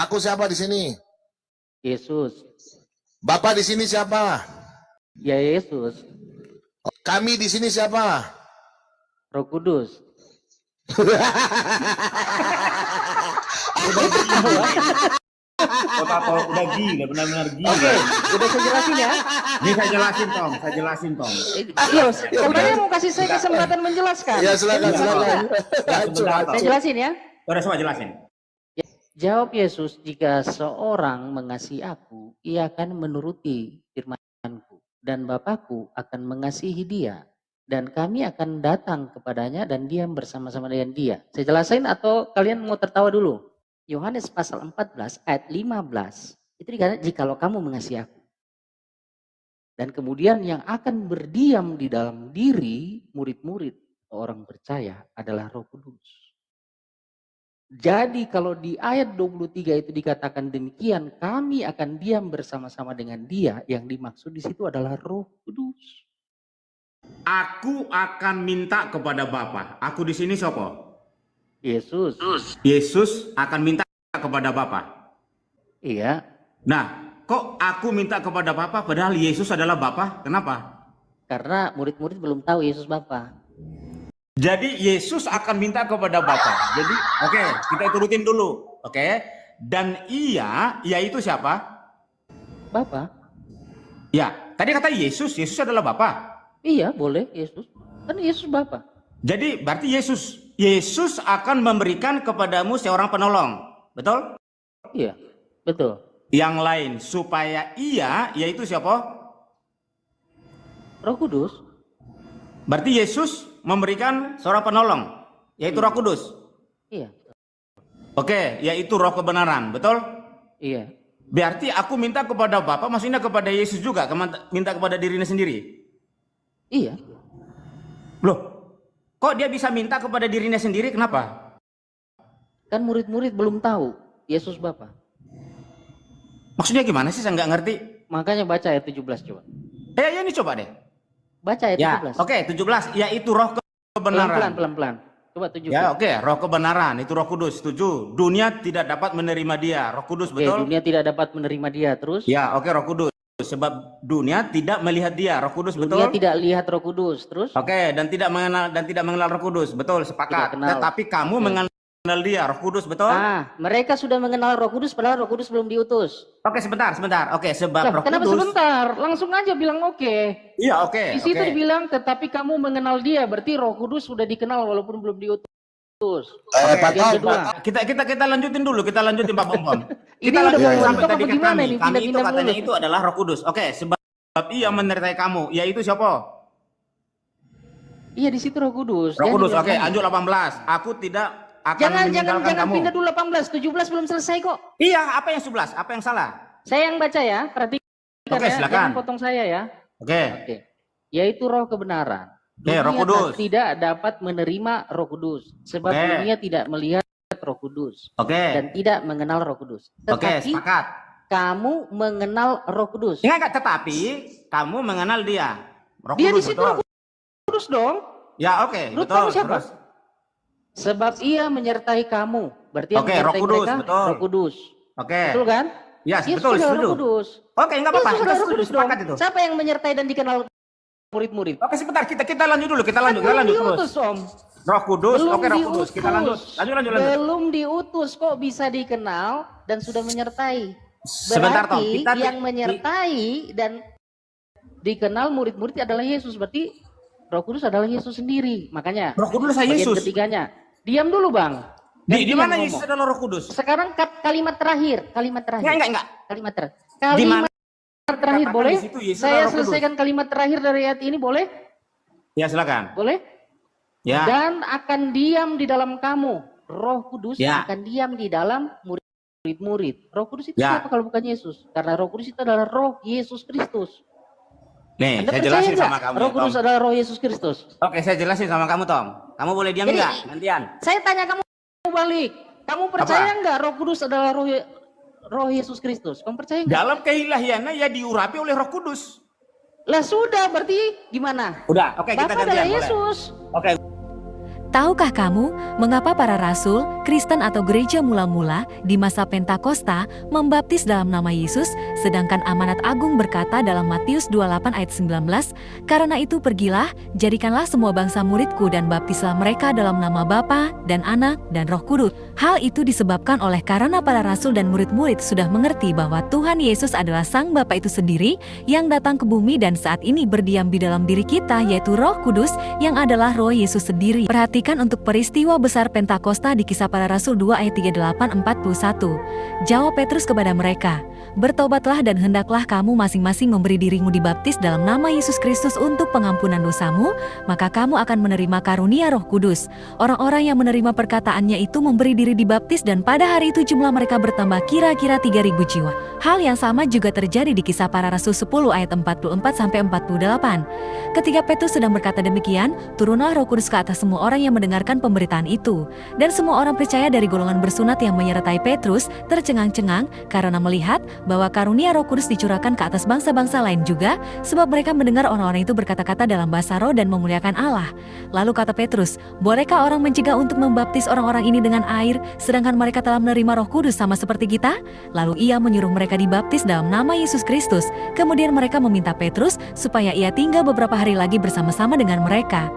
Aku siapa di sini? Yesus. Bapak di sini siapa? Ya Yesus. Kami di sini siapa? Roh Kudus. Udah gila, benar-benar gila. Oke, udah saya jelasin ya. Ini saya jelasin Tom. Yes, katanya mau kasih saya kesempatan menjelaskan. Ya silakan. Saya jelasin ya. Udah semua jelasin. Jawab Yesus, jika seorang mengasihi aku, ia akan menuruti firman-Ku, dan Bapakku akan mengasihi dia, dan kami akan datang kepadanya dan diam bersama-sama dengan dia. Saya jelasin atau kalian mau tertawa dulu? Yohanes pasal 14 ayat 15, itu dikatakan, jikalau kamu mengasihi aku. Dan kemudian yang akan berdiam di dalam diri murid-murid orang percaya adalah Roh Kudus. Jadi kalau di ayat 23 itu dikatakan demikian, kami akan diam bersama-sama dengan dia, yang dimaksud di situ adalah Roh Kudus. Aku akan minta kepada Bapa. Aku di sini siapa? Yesus. Yesus akan minta kepada Bapa. Iya. Nah, kok aku minta kepada Bapa padahal Yesus adalah Bapa? Kenapa? Karena murid-murid belum tahu Yesus Bapa. Jadi Yesus akan minta kepada Bapa. Jadi, oke, kita turutin dulu. Oke. Dan ia, yaitu siapa? Bapa? Ya, tadi kata Yesus adalah Bapa. Iya, boleh Yesus. Kan Yesus Bapa. Jadi berarti Yesus akan memberikan kepadamu seorang penolong. Betul? Iya, betul. Yang lain supaya ia, yaitu siapa? Roh Kudus. Berarti Yesus memberikan seorang penolong, yaitu Roh Kudus. Iya. Oke, yaitu Roh kebenaran, betul? Iya. Berarti aku minta kepada Bapa, maksudnya kepada Yesus juga, minta kepada dirinya sendiri. Iya. Loh, kok dia bisa minta kepada dirinya sendiri? Kenapa? Kan murid-murid belum tahu Yesus Bapa. Maksudnya gimana sih? Saya nggak ngerti. Makanya baca ayat 17 coba. Ya ini coba deh. Baca ayat Ya, 17. oke, 17, yaitu Roh kebenaran. Pelan-pelan. Coba 17. Ya, oke, Roh kebenaran, itu Roh Kudus, setuju. Dunia tidak dapat menerima dia, Roh Kudus, betul? Dunia tidak dapat menerima dia, terus? Ya, oke, Roh Kudus. Sebab dunia tidak melihat dia, Roh Kudus, betul? Dunia tidak lihat Roh Kudus, terus? Oke, dan tidak mengenal Roh Kudus, betul, sepakat. Tetapi kamu mengenal dia, Roh Kudus, betul? Mereka sudah mengenal Roh Kudus, padahal Roh Kudus belum diutus. Oke, sebentar. Oke, sebab Roh kenapa Kudus. Sebentar? Langsung aja bilang oke. Iya, oke. Di situ dibilang, tetapi kamu mengenal dia, berarti Roh Kudus sudah dikenal walaupun belum diutus. Kita lanjutin dulu, kita lanjutin Pak Pom. Kita lanjutin sampai tadi ke gimana kami. ini? Kami itu katanya itu adalah Roh Kudus. Oke, sebab ia menyertai kamu, yaitu siapa? Iya, di situ Roh Kudus. Roh Kudus, oke, lanjut 18. Aku tidak akan meninggalkan kamu. Jangan pindah dulu 18, 17 belum selesai kok. Iya, apa yang 11? Apa yang salah? Saya yang baca ya, perhatikan. Oke, silakan. Jangan potong saya ya. Oke. Yaitu Roh kebenaran. Roh Kudus. Tidak dapat menerima Roh Kudus, sebab dunia tidak melihat Roh Kudus. Dan tidak mengenal Roh Kudus. Tetapi sepakat. Kamu mengenal Roh Kudus. Enggak, tetapi kamu mengenal dia. Roh dia Kudus, di situ Roh Kudus dong. Ya, oke, betul. Kamu siapa? Terus? Sebab ia menyertai kamu. Berarti yang menyertai Roh Kudus, mereka betul. Roh Kudus. Oke. Betul kan? Ya, betul, Roh Kudus. Oke, enggak apa-apa. Kita setuju, sepakat itu. Siapa yang menyertai dan dikenal murid-murid? Oke, sebentar, kita lanjut dulu, kita lanjut diutus, terus. Roh Kudus, oke, Roh Kudus, kita lanjut. Belum diutus kok bisa dikenal dan sudah menyertai. Sebentar, Tom. Yang menyertai dan dikenal murid-murid adalah Yesus. Berarti Roh Kudus adalah Yesus sendiri. Makanya Roh Kudus adalah Yesus. Ketiganya. Diam dulu, Bang. Di mana Yesus adalah Roh Kudus? Sekarang kalimat terakhir. Enggak. Kalimat terakhir boleh? Saya selesaikan kalimat terakhir dari ayat ini, boleh? Ya, silakan. Boleh? Ya. Dan akan diam di dalam kamu. Roh Kudus akan diam di dalam murid-murid. Roh Kudus itu siapa kalau bukan Yesus? Karena Roh Kudus itu adalah Roh Yesus Kristus. Nih, saya jelasin sama kamu. Roh Kudus adalah Roh Yesus Kristus. Oke, saya jelasin sama kamu, Tom. Kamu boleh diam enggak? Gantian. Saya tanya kamu balik. Kamu percaya enggak Roh Kudus adalah Roh Yesus Kristus? Kamu percaya enggak? Dalam kehilahiannya ya diurapi oleh Roh Kudus. Lah sudah, berarti gimana? Udah, oke, kita gantian. Bapak adalah Yesus. Oke. Tahukah kamu mengapa para rasul, Kristen atau gereja mula-mula di masa Pentakosta membaptis dalam nama Yesus, sedangkan amanat agung berkata dalam Matius 28 ayat 19, "Karena itu pergilah, jadikanlah semua bangsa muridku dan baptislah mereka dalam nama Bapa dan Anak dan Roh Kudus." Hal itu disebabkan oleh karena para rasul dan murid-murid sudah mengerti bahwa Tuhan Yesus adalah Sang Bapa itu sendiri yang datang ke bumi dan saat ini berdiam di dalam diri kita, yaitu Roh Kudus yang adalah Roh Yesus sendiri. Perhatikan untuk peristiwa besar Pentakosta di Kisah Para Rasul 2 ayat 38-41. Jawab Petrus kepada mereka, "Bertobatlah dan hendaklah kamu masing-masing memberi dirimu dibaptis dalam nama Yesus Kristus untuk pengampunan dosamu, maka kamu akan menerima karunia Roh Kudus." Orang-orang yang menerima perkataannya itu memberi diri dibaptis dan pada hari itu jumlah mereka bertambah kira-kira 3.000 jiwa. Hal yang sama juga terjadi di Kisah Para Rasul 10 ayat 44-48. Ketika Petrus sedang berkata demikian, turunlah Roh Kudus ke atas semua orang yang mendengarkan pemberitaan itu. Dan semua orang percaya dari golongan bersunat yang menyertai Petrus tercengang-cengang karena melihat bahwa karunia Roh Kudus dicurahkan ke atas bangsa-bangsa lain juga, sebab mereka mendengar orang-orang itu berkata-kata dalam bahasa roh dan memuliakan Allah. Lalu kata Petrus, "Bolehkah orang mencegah untuk membaptis orang-orang ini dengan air, sedangkan mereka telah menerima Roh Kudus sama seperti kita?" Lalu ia menyuruh mereka dibaptis dalam nama Yesus Kristus. Kemudian mereka meminta Petrus supaya ia tinggal beberapa hari lagi bersama-sama dengan mereka.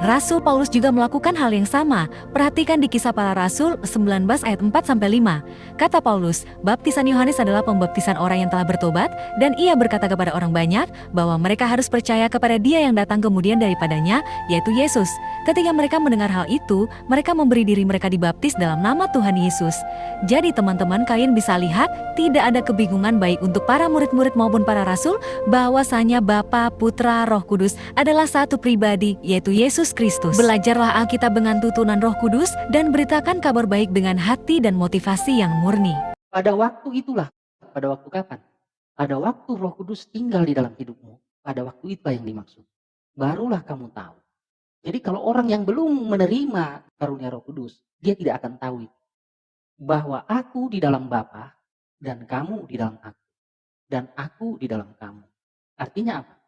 Rasul Paulus juga melakukan hal yang sama. Perhatikan di Kisah Para Rasul 19 ayat 4-5. Kata Paulus, baptisan Yohanes adalah pembaptisan orang yang telah bertobat, dan ia berkata kepada orang banyak bahwa mereka harus percaya kepada Dia yang datang kemudian daripadanya, yaitu Yesus. Ketika mereka mendengar hal itu, mereka memberi diri mereka dibaptis dalam nama Tuhan Yesus. Jadi teman-teman, kalian bisa lihat tidak ada kebingungan baik untuk para murid-murid maupun para rasul bahwasanya Bapa, Putra, Roh Kudus adalah satu pribadi, yaitu Yesus Kristus. Belajarlah Alkitab dengan tuntunan Roh Kudus dan beritakan kabar baik dengan hati dan motivasi yang murni. Pada waktu itulah, pada waktu kapan? Pada waktu Roh Kudus tinggal di dalam hidupmu. Pada waktu itu yang dimaksud. Barulah kamu tahu. Jadi kalau orang yang belum menerima karunia Roh Kudus, dia tidak akan tahu itu. Bahwa aku di dalam Bapa dan kamu di dalam aku. Dan aku di dalam kamu. Artinya apa?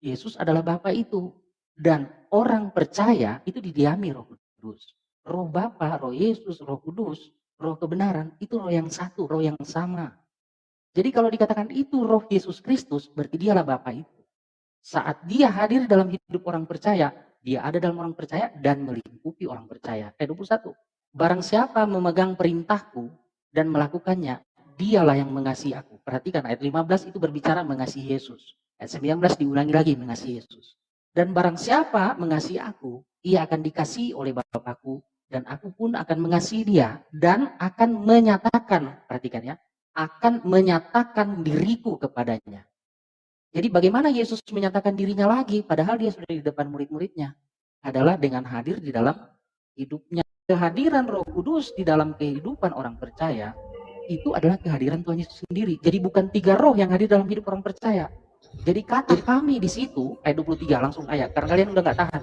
Yesus adalah Bapa itu. Dan orang percaya itu didiami Roh Kudus. Roh Bapa, Roh Yesus, Roh Kudus, Roh kebenaran, itu roh yang satu, roh yang sama. Jadi kalau dikatakan itu Roh Yesus Kristus, berarti dialah Bapa itu. Saat dia hadir dalam hidup orang percaya, dia ada dalam orang percaya dan melingkupi orang percaya. Ayat 21. Barang siapa memegang perintahku dan melakukannya, dialah yang mengasihi aku. Perhatikan ayat 15 itu berbicara mengasihi Yesus. Ayat 19 diulangi lagi mengasihi Yesus. Dan barang siapa mengasihi aku, ia akan dikasihi oleh Bapakku, dan aku pun akan mengasihi dia, dan akan menyatakan, perhatikan ya, akan menyatakan diriku kepadanya. Jadi bagaimana Yesus menyatakan dirinya lagi, padahal dia sudah di depan murid-muridnya? Adalah dengan hadir di dalam hidupnya. Kehadiran Roh Kudus di dalam kehidupan orang percaya, itu adalah kehadiran Tuhan Yesus sendiri. Jadi bukan 3 roh yang hadir dalam hidup orang percaya. Jadi kata kami di situ, ayat 23 langsung ayat, karena kalian udah gak tahan.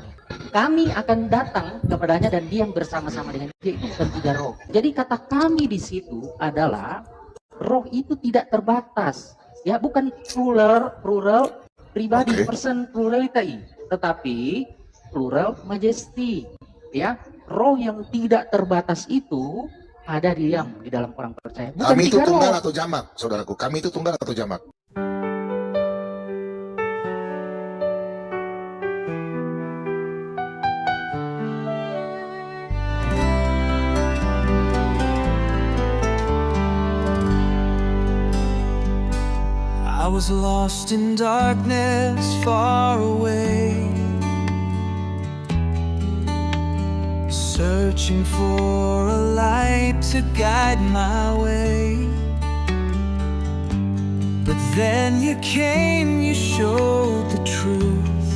Kami akan datang kepadanya dan diam bersama-sama dengan dia, itu bukan 3 roh. Jadi kata kami di situ adalah, roh itu tidak terbatas. Ya, bukan plural pribadi, person plurality, tetapi plural majesty. Ya, roh yang tidak terbatas itu ada diam di dalam orang percaya. Bukan Kami itu 3 tunggal roh. atau jamak, saudaraku? Kami itu tunggal atau jamak? I was lost in darkness far away, searching for a light to guide my way. But then you came, you showed the truth,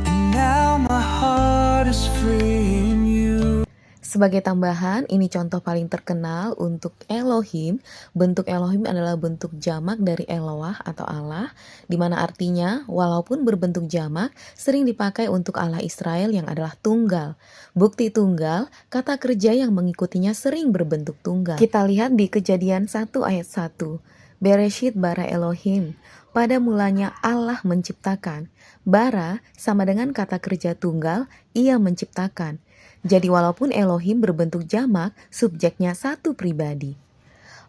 and now my heart is free in you. Sebagai tambahan, ini contoh paling terkenal untuk Elohim. Bentuk Elohim adalah bentuk jamak dari Eloah atau Allah, di mana artinya walaupun berbentuk jamak, sering dipakai untuk Allah Israel yang adalah tunggal. Bukti tunggal, kata kerja yang mengikutinya sering berbentuk tunggal. Kita lihat di Kejadian 1 ayat 1. Bereshit bara Elohim. Pada mulanya Allah menciptakan. Bara sama dengan kata kerja tunggal, ia menciptakan. Jadi walaupun Elohim berbentuk jamak, subjeknya satu pribadi.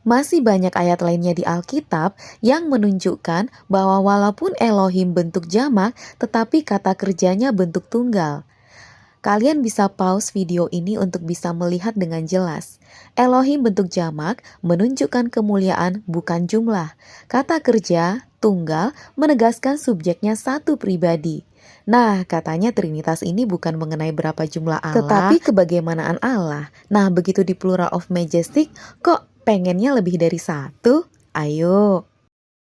Masih banyak ayat lainnya di Alkitab yang menunjukkan bahwa walaupun Elohim bentuk jamak, tetapi kata kerjanya bentuk tunggal. Kalian bisa pause video ini untuk bisa melihat dengan jelas. Elohim bentuk jamak menunjukkan kemuliaan bukan jumlah. Kata kerja, tunggal, menegaskan subjeknya satu pribadi. Nah, katanya Trinitas ini bukan mengenai berapa jumlah Allah, tetapi kebagaimanaan Allah. Nah, begitu di plural of majestic, kok pengennya lebih dari satu? Ayo.